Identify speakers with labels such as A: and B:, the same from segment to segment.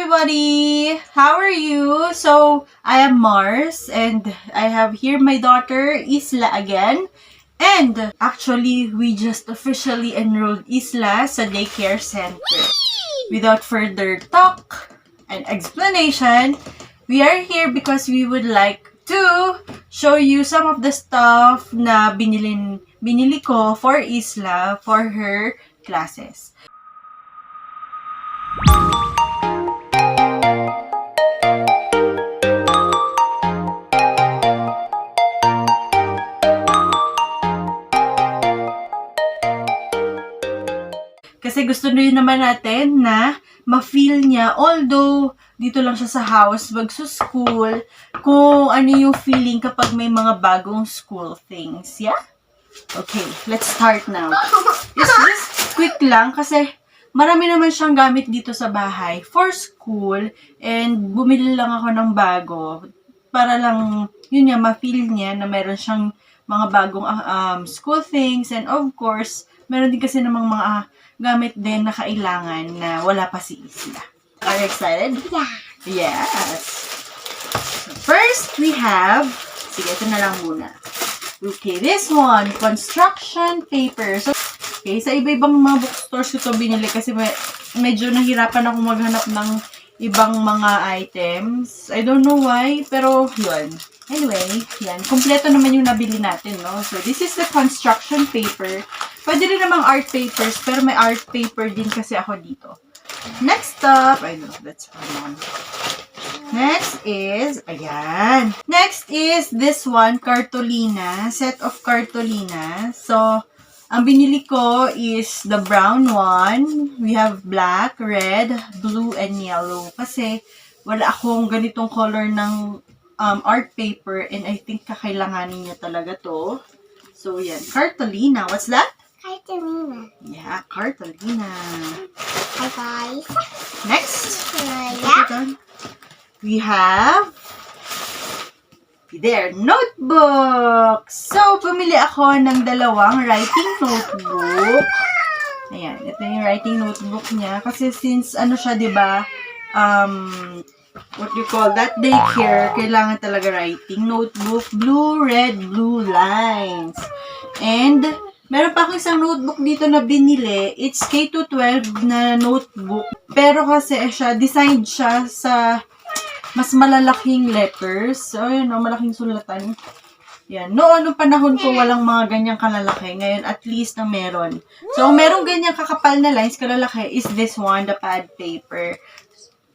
A: everybody! How are you? So, I am Mars and I have here my daughter Isla again. And actually, we just officially enrolled Isla sa daycare center. Without further talk and explanation, we are here because we would like to show you some of the stuff na binili ko for Isla for her classes. Kasi gusto rin naman natin na ma-feel niya, although dito lang siya sa house, magsuschool, kung ano yung feeling kapag may mga bagong school things. Yeah? Okay, let's start now. It's just quick lang kasi marami naman siyang gamit dito sa bahay for school and bumili lang ako ng bago para lang, yun nga, ma-feel niya na meron siyang mga bagong school things and of course, meron din kasi namang mga gamit din na kailangan na wala pa si Isla. Are you excited?
B: Yeah.
A: Yes. So first, we have, sige, ito na lang muna. Okay, this one, construction paper. So, okay, sa iba-ibang mga bookstores ko ito binili kasi medyo nahirapan ako maghanap ng ibang mga items. I don't know why, pero yun. Anyway, yan. Kompleto naman yung nabili natin, no? So, this is the construction paper. Pwede rin namang art papers, pero may art paper din kasi ako dito. Next up, I know, that's one. Next is, ayan. Next is this one, cartolina. Set of cartolina. So, ang binili ko is the brown one. We have black, red, blue, and yellow. Kasi, wala akong ganitong color ng art paper and I think kakailanganin niya talaga to. So, yan. Cartolina. What's that?
B: Cartolina.
A: Yeah, cartolina.
B: Hi, guys.
A: Next.
B: Yeah.
A: We have there, notebook. So, pumili ako ng dalawang writing notebook. Ayan, ito yung writing notebook niya. Kasi since, ano siya, diba, what do you call that? Daycare. Kailangan talaga writing notebook. Blue, red, blue lines. And, meron pa akong isang notebook dito na binili. It's K-12 na notebook. Pero kasi siya, designed siya sa mas malalaking letters. So, yun, no, malaking sulatan. Yan. Noong panahon ko, walang mga ganyang kalalaki. Ngayon, at least na meron. So, kung merong ganyang kakapal na lines, kalalaki, is this one, the pad paper.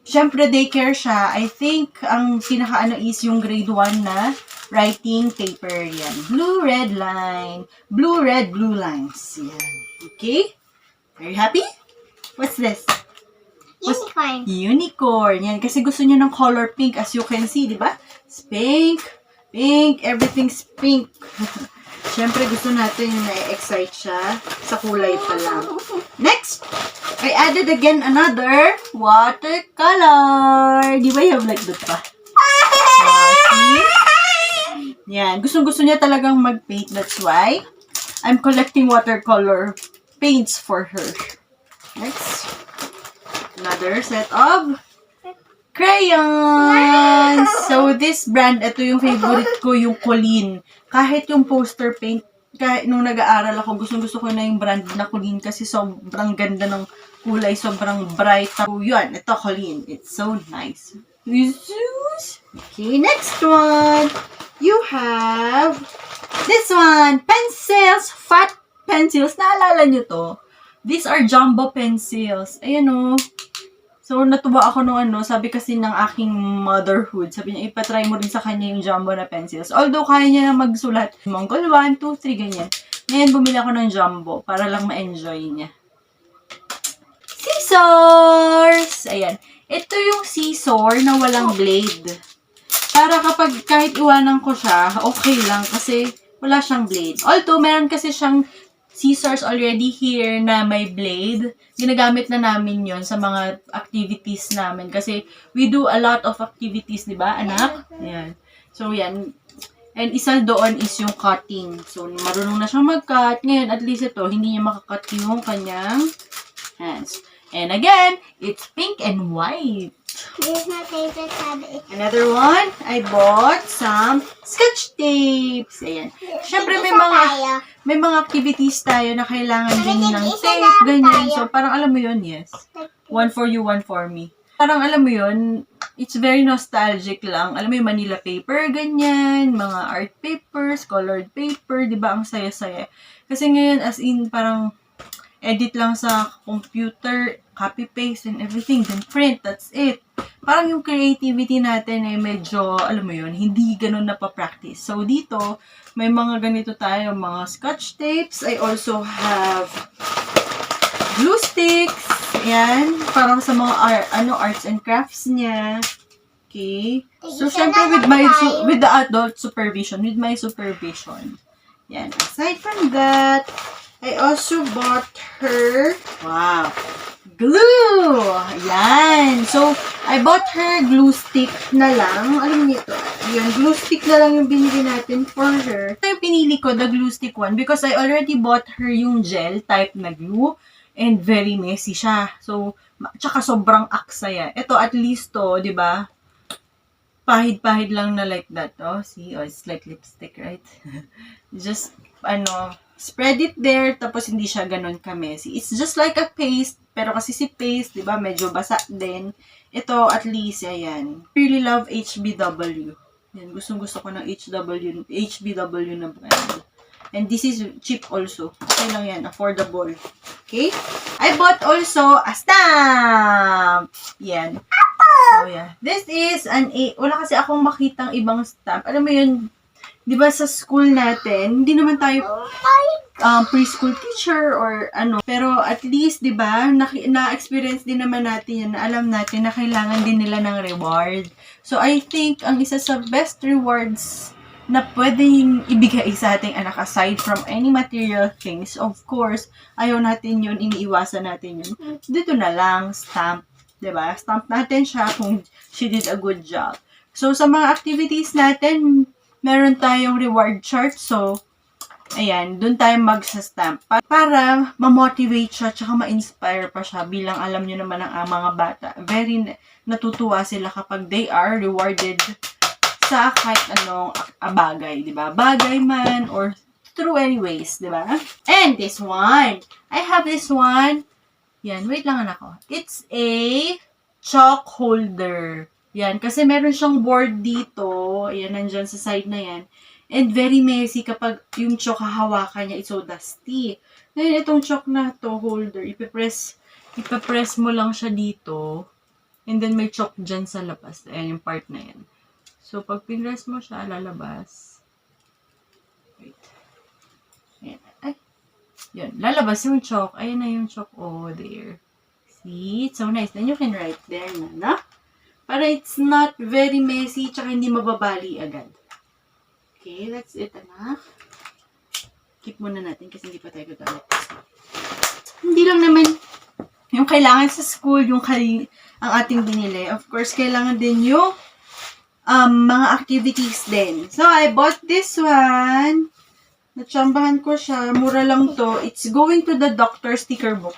A: Siyempre, daycare siya. I think, ang pinaka-ano is yung grade 1 na writing paper. Yan. Blue, red line. Blue, red, blue lines. Yan. Okay? Are you happy? What's this?
B: Unicorn.
A: Unicorn. Yan. Kasi gusto niyo ng color pink as you can see, di ba? It's pink. Pink. Everything's pink. Siyempre, gusto natin na-excite siya sa kulay pa lang. Next, I added again another watercolor. Di ba you have like that pa? See? Yan. Gustong-gusto niya talagang mag-paint. That's why I'm collecting watercolor paints for her. Next, another set of crayons. So, this brand, ito yung favorite ko, yung Colleen. Kahit yung poster paint, kahit nung nag-aaral ako, gustong-gusto ko na yung brand na Colleen kasi sobrang ganda ng kulay, sobrang bright. So, yun, ito Colleen. It's so nice. Okay, next one. You have this one, pencils, fat pencils. Naalala nyo to? These are jumbo pencils. Ayan o. So, natuwa ako nung sabi kasi ng aking motherhood, sabi niya, ipatry mo rin sa kanya yung jumbo na pencils. Although, kaya niya na magsulat. Mongol 1, 2, 3, ganyan. Ngayon, bumili ako ng jumbo para lang ma-enjoy niya. Scissors! Ayan. Ito yung scissor na walang blade. Para kapag kahit iwanan ko siya, okay lang kasi wala siyang blade. Although, meron kasi siyang scissors already here na may blade. Ginagamit na namin yon sa mga activities namin. Kasi we do a lot of activities, di ba, anak? Ayan. So, yan. And isa doon is yung cutting. So, marunong na siyang mag-cut. Ngayon, at least ito, hindi niya makakat yung kanyang hands. And again, it's pink and white.
B: This is my favorite habit.
A: Another one, I bought some scotch tapes. Ayan. Siyempre, may mga activities tayo na kailangan din ng tape, ganyan. So, parang alam mo yun, yes. One for you, one for me. Parang alam mo yun, it's very nostalgic lang. Alam mo yung Manila paper, ganyan. Mga art papers, colored paper, di ba? Ang saya-saya. Kasi ngayon, as in, parang edit lang sa computer, copy-paste and everything, then print, that's it. Parang yung creativity natin medyo, alam mo yun, hindi ganun napapractice. So, dito, may mga ganito tayo, mga scotch tapes. I also have glue sticks. Ayan, parang sa mga arts and crafts niya. Okay. So, syempre, with the adult supervision, with my supervision. Yan. Aside from that, I also bought her, wow, glue! Yan. So, I bought her glue stick na lang. Alam niyo ito. Yan, glue stick na lang yung binili natin for her. Ito yung pinili ko, the glue stick one, because I already bought her yung gel type na glue. And very messy siya. So, tsaka sobrang aksaya. Ito, at least to, di ba? Pahid-pahid lang na like that. Oh, see? Oh, it's like lipstick, right? Just, spread it there, tapos hindi siya ganun ka-messy. It's just like a paste, pero kasi si paste, di ba, medyo basa din. Ito, at least, ayan. Really love HBW. Yan, gustong-gusto ko ng HBW na brand. And this is cheap also. Okay lang yan, affordable. Okay? I bought also a stamp. Yan. So, yeah. This is wala kasi akong makitang ibang stamp. Alam mo yun, di ba sa school natin, hindi naman tayo preschool teacher or ano. Pero at least, di ba, na-experience din naman natin yan, na alam natin na kailangan din nila ng reward. So, I think, ang isa sa best rewards na pwedeng ibigay sa ating anak aside from any material things, of course, ayaw natin yun, iniiwasan natin yun. Dito na lang, stamp. Diba? Stamp natin siya kung she did a good job. So, sa mga activities natin, meron tayong reward chart. So, ayan, dun tayo magsa-stamp. Para ma-motivate siya, tsaka ma-inspire pa siya bilang alam nyo naman ang mga bata. Very natutuwa sila kapag they are rewarded sa kahit anong bagay, di ba? Bagay man or through any ways, di ba? And this one, I have this one. Yan, wait lang anak ko. It's a chalk holder. Yan, kasi meron siyang board dito. Yan, nandyan sa side na yan. And very messy kapag yung chalk hahawakan niya, it's so dusty. Ngayon, itong chalk na to, holder, ipipress mo lang siya dito. And then may chalk dyan sa labas. Ayan, yung part na yan. So, pag pinress mo siya, lalabas. Wait. Ayan. Ay. Yun. Lalabas yung chalk. Ayan na yung chalk. Oh, there. See? It's so nice. Then you can write there na, no? Para it's not very messy, tsaka hindi mababali agad. Okay, that's it, anak. Keep muna natin kasi hindi pa tayo gagamit. Hindi lang naman yung kailangan sa school, ang ating binili. Of course, kailangan din yung mga activities din. So, I bought this one. Natsambahan ko siya. Mura lang to. It's going to the doctor sticker book.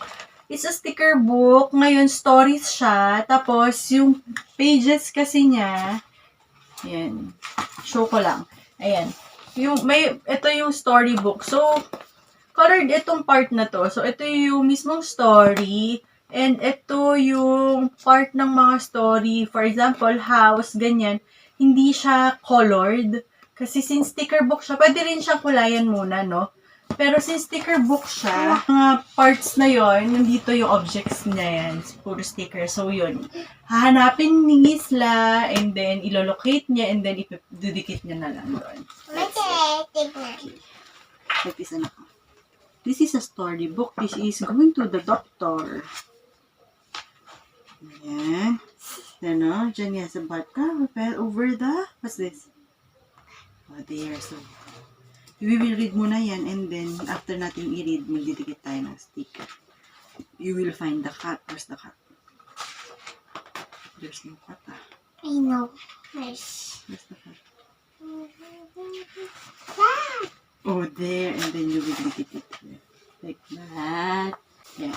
A: It's a sticker book. Ngayon, stories siya. Tapos, yung pages kasi niya, ayan. Show ko lang. Ayan. Ito yung storybook. So, colored itong part na to. So, ito yung mismong story. And ito yung part ng mga story. For example, house, ganyan. Hindi siya colored. Kasi since sticker book siya, pwede rin siyang kulayan muna, no? Pero since sticker book siya, mga parts na yon, nandito yung objects niya yan. Puro sticker. So, yun. Hahanapin ni Isla, and then ilolocate niya, and then ipididikit niya na lang doon. This is a storybook. This is going to the doctor. Ayan. Ano, dyan yan sa batka. Over the, what's this? Oh, there. So, we will read muna yan, and then, after natin i-read, magdidikit tayo ng sticker. You will find the cat. Where's the cat? There's no cat, ah.
B: I know. Where's
A: the cat? Oh, there. And then you will dikit it. Like that. Yeah.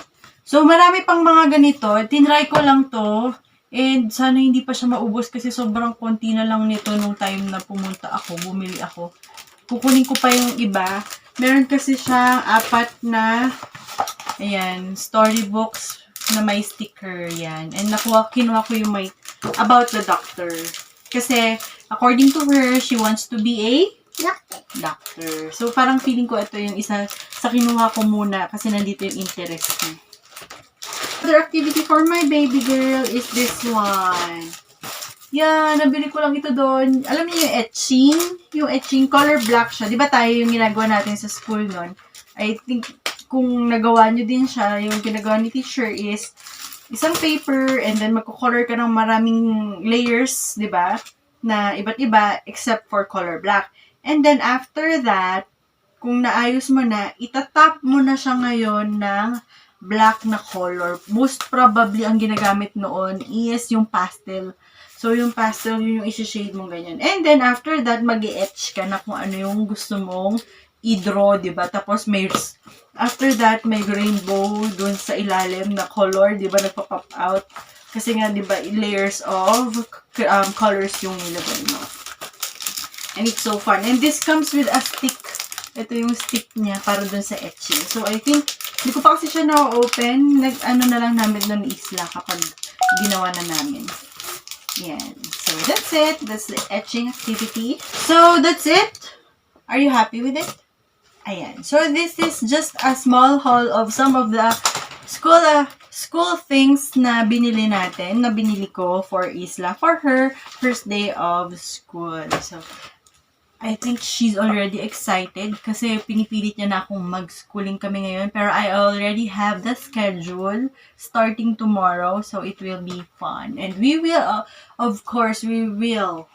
A: So, marami pang mga ganito. Tinry ko lang to. And sana hindi pa siya maubos kasi sobrang konti na lang nito nung time na pumunta ako, bumili ako. Kukunin ko pa yung iba. Meron kasi siyang 4 na, ayan, storybooks na may sticker, yan. And kinuha ko yung may about the doctor. Kasi, according to her, she wants to be a doctor. So, parang feeling ko ito yung isa sa kinuha ko muna kasi nandito yung interest niya. Other activity for my baby girl is this one. Yan, nabili ko lang ito doon. Alam niyo yung etching? Yung etching, color black siya. Di ba tayo yung ginagawa natin sa school noon? I think, kung nagawa niyo din siya, yung ginagawa ni teacher is isang paper and then magko-color ka ng maraming layers, di ba? Na iba't iba except for color black. And then after that, kung naayos mo na, itatap mo na siya ngayon ng black na color. Most probably, ang ginagamit noon is yung pastel. So, yung pastel, yung isi-shade mo ganyan. And then, after that, mag-etch ka na kung ano yung gusto mong i-draw, diba? Tapos, after that, may rainbow dun sa ilalim na color, diba? Nagpa-pop out. Kasi nga, diba, layers of colors yung nilagay mo. And it's so fun. And this comes with a stick. Ito yung stick niya para dun sa etching. So, I think, hindi ko pa kasi siya na-open. Nag-ano na lang namin nun isla kapag ginawa na namin. Yan. So, that's it. That's the etching activity. So, that's it. Are you happy with it? Ayan. So, this is just a small haul of some of the school things na binili natin, na binili ko for Isla for her first day of school. So, I think she's already excited kasi pinipilit niya na akong mag-schooling kami ngayon. Pero I already have the schedule starting tomorrow. So, it will be fun. And we will, of course, we will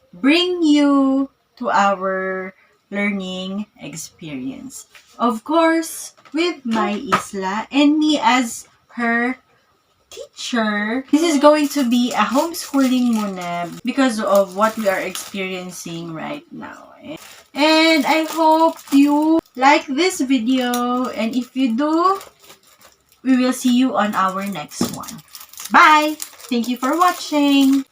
A: bring you to our learning experience. Of course, with my Isla and me as her teacher. This is going to be a homeschooling muna because of what we are experiencing right now. And I hope you like this video. And if you do, we will see you on our next one. Bye! Thank you for watching!